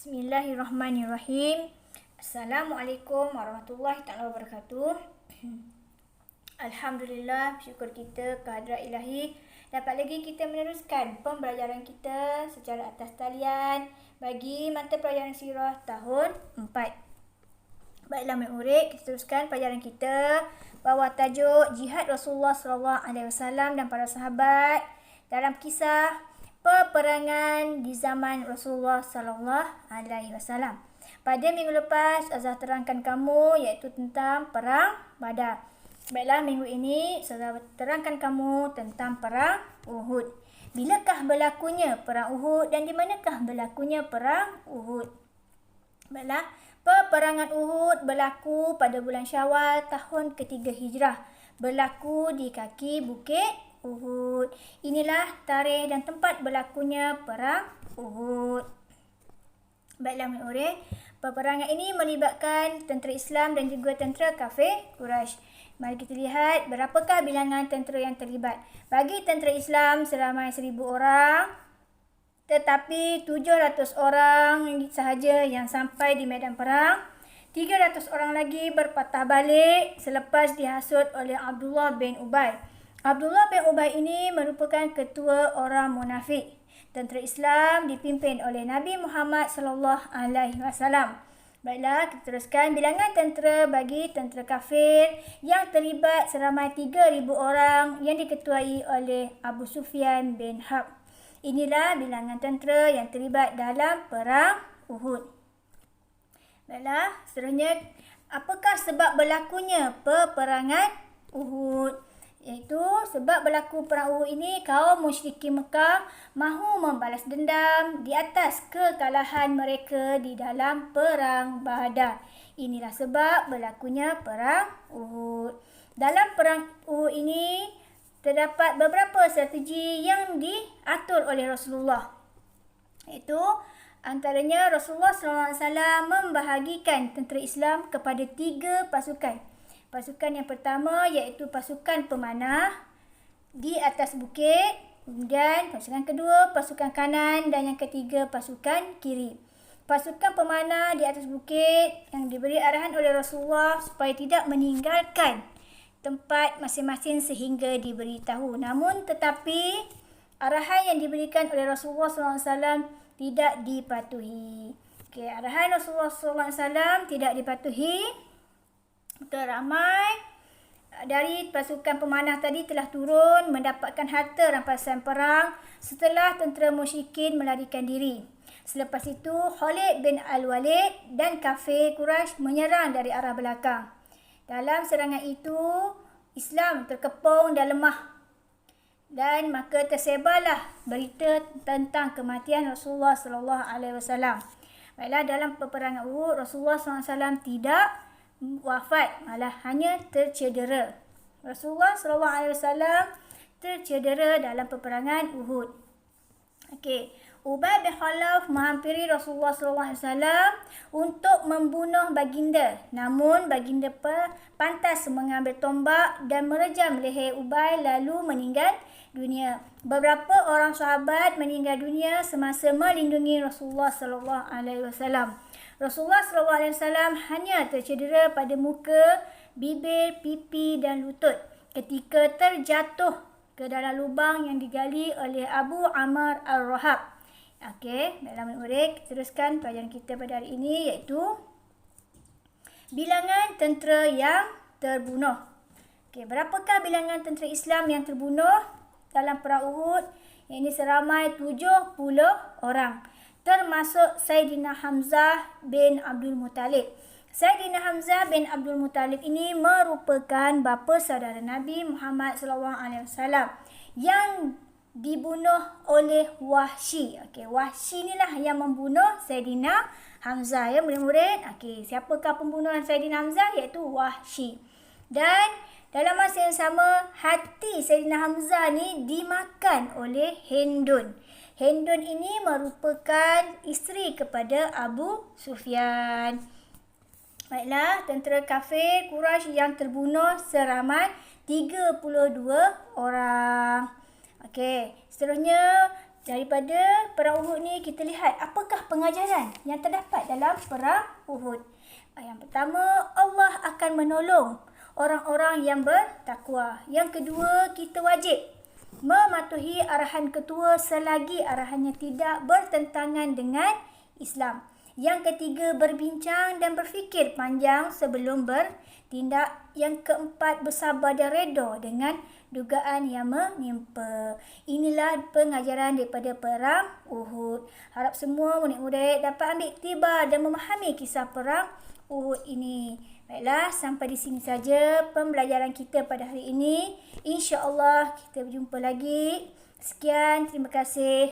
Bismillahirrahmanirrahim. Assalamualaikum warahmatullahi taala wabarakatuh. Alhamdulillah, syukur kita kehadrat ilahi. Dapat lagi kita meneruskan pembelajaran kita secara atas talian bagi mata pelajaran sirah tahun 4. Baiklah murid, kita teruskan pelajaran kita bawah tajuk Jihad Rasulullah SAW dan para sahabat dalam kisah peperangan di zaman Rasulullah SAW. Pada minggu lepas, Azhar terangkan kamu iaitu tentang perang Badar. Baiklah, minggu ini saya terangkan kamu tentang perang Uhud. Bilakah berlakunya perang Uhud dan di manakah berlakunya perang Uhud? Baiklah, peperangan Uhud berlaku pada bulan Syawal tahun ketiga Hijrah. Berlaku di kaki bukit Uhud. Inilah tarikh dan tempat berlakunya perang Uhud. Baiklah murid, peperangan ini melibatkan tentera Islam dan juga tentera kafir Quraisy. Mari kita lihat berapakah bilangan tentera yang terlibat. Bagi tentera Islam seramai 1,000 orang, tetapi 700 orang sahaja yang sampai di medan perang. 300 orang lagi berpatah balik selepas dihasut oleh Abdullah bin Ubay. Abdullah bin Ubay ini merupakan ketua orang munafik. Tentera Islam dipimpin oleh Nabi Muhammad SAW. Baiklah, kita teruskan bilangan tentera bagi tentera kafir yang terlibat seramai 3,000 orang yang diketuai oleh Abu Sufyan bin Harb. Inilah bilangan tentera yang terlibat dalam perang Uhud. Baiklah, seterusnya, apakah sebab berlakunya peperangan Uhud? Iaitu sebab berlaku perang Uhud ini, kaum musyrikin Mekah mahu membalas dendam di atas kekalahan mereka di dalam perang Badar. Inilah sebab berlakunya perang Uhud. Dalam perang Uhud ini terdapat beberapa strategi yang diatur oleh Rasulullah. Iaitu antaranya Rasulullah SAW membahagikan tentera Islam kepada 3 pasukan. Pasukan yang pertama iaitu pasukan pemanah di atas bukit. Kemudian pasukan kedua pasukan kanan dan yang ketiga pasukan kiri. Pasukan pemanah di atas bukit yang diberi arahan oleh Rasulullah supaya tidak meninggalkan tempat masing-masing sehingga diberitahu. Namun tetapi arahan yang diberikan oleh Rasulullah SAW tidak dipatuhi. Arahan Rasulullah SAW tidak dipatuhi. Ramai dari pasukan pemanah tadi telah turun mendapatkan harta rampasan perang setelah tentera musyrikin melarikan diri. Selepas itu, Khalid bin Al-Walid dan kafir Quraisy menyerang dari arah belakang. Dalam serangan itu, Islam terkepung dan lemah. Dan maka tersebarlah berita tentang kematian Rasulullah SAW. Baiklah, dalam peperangan Uhud, Rasulullah SAW tidak wafat, malah hanya tercedera. Rasulullah SAW tercedera dalam peperangan Uhud. Ubay bin Khalaf menghampiri Rasulullah SAW untuk membunuh baginda. Namun baginda pantas mengambil tombak dan merejam leher Ubay lalu meninggal dunia. Beberapa orang sahabat meninggal dunia semasa melindungi Rasulullah SAW. Rasulullah SAW hanya tercedera pada muka, bibir, pipi dan lutut ketika terjatuh ke dalam lubang yang digali oleh Abu Ammar Al-Rahab. Dalam murid, teruskan pelajaran kita pada hari ini iaitu bilangan tentera yang terbunuh. Berapakah bilangan tentera Islam yang terbunuh dalam perang Uhud? Ini seramai 70 orang. Termasuk Sayyidina Hamzah bin Abdul Muttalib. Sayyidina Hamzah bin Abdul Muttalib ini merupakan bapa saudara Nabi Muhammad SAW yang dibunuh oleh Wahsy. Wahsy inilah yang membunuh Sayyidina Hamzah, ya murid-murid. Siapakah pembunuhan Sayyidina Hamzah? Iaitu Wahsy. Dan dalam masa yang sama, hati Sayyidina Hamzah ni dimakan oleh Hindun. Hindun ini merupakan isteri kepada Abu Sufyan. Baiklah, tentera kafir Quraisy yang terbunuh seramai 32 orang. Seterusnya daripada perang Uhud ni kita lihat apakah pengajaran yang terdapat dalam perang Uhud. Yang pertama, Allah akan menolong orang-orang yang bertakwa. Yang kedua, kita wajib mematuhi arahan ketua selagi arahannya tidak bertentangan dengan Islam. Yang ketiga, berbincang dan berfikir panjang sebelum bertindak. Yang keempat, bersabar dan reda dengan dugaan yang menimpa. Inilah pengajaran daripada perang Uhud. Harap semua murid-murid dapat ambil iktibar dan memahami kisah perang Uhud ini. Baiklah, sampai di sini saja pembelajaran kita pada hari ini. InsyaAllah kita berjumpa lagi. Sekian, terima kasih.